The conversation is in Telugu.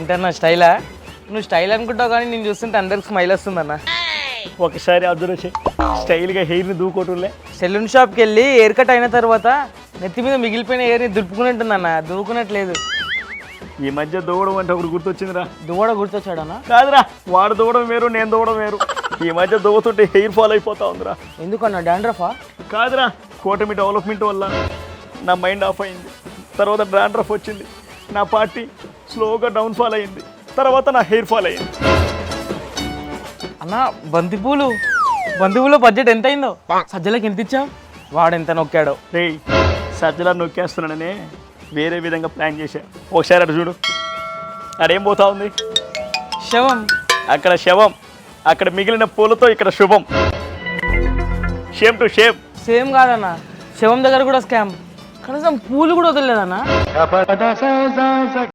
ఏంటన్నా స్టైలా? నువ్వు స్టైల్ అనుకుంటావు కానీ నేను చూస్తుంటే అందరికి స్మైల్ వస్తుందన్న. ఒకసారి అబ్జర్వ్ చేయి, స్టైల్గా హెయిర్ని దూకోటులే. సెలూన్ షాప్కి వెళ్ళి హెయిర్ కట్ అయిన తర్వాత నెత్తి మీద మిగిలిపోయిన హెయిర్ని దులుపుకున్నట్టుందన్న, దూకునట్లేదు. ఈ మధ్య దూవడం అంటే ఒకటి గుర్తొచ్చిందిరా. దువ్వడ గుర్తొచ్చాడన్నా? కాదురా, వాడు దూవడం వేరు, నేను దూవడం వేరు. ఈ మధ్య దూవుతుంటే హెయిర్ ఫాల్ అయిపోతా ఉందిరా. ఎందుకన్నా, డాండ్రఫా? కాదురా, కూటమి డెవలప్మెంట్ వల్ల నా మైండ్ ఆఫ్ అయింది. తర్వాత డాండ్రఫ్ వచ్చింది, నా పార్టీ స్లోగా డౌన్ఫాల్ అయింది, తర్వాత నా హెయిర్ ఫాల్ అయింది. అన్న బంతిపూలు బడ్జెట్ ఎంత అయిందో? సజ్జలకి ఎంత ఇచ్చావు? వాడు ఎంత నొక్కాడో. రేయ్, సజ్జలా నొక్కేస్తున్నాననే వేరే విధంగా ప్లాన్ చేశా. ఒకసారి అటు చూడు, అదేం పోతా ఉంది? శవం. అక్కడ శవం, అక్కడ మిగిలిన పూలతో ఇక్కడ శుభం. Shame to shame. సేమ్ కాదన్న, శవం దగ్గర కూడా స్కామ్. కనీసం పూలు కూడా వదలలేదన్నా.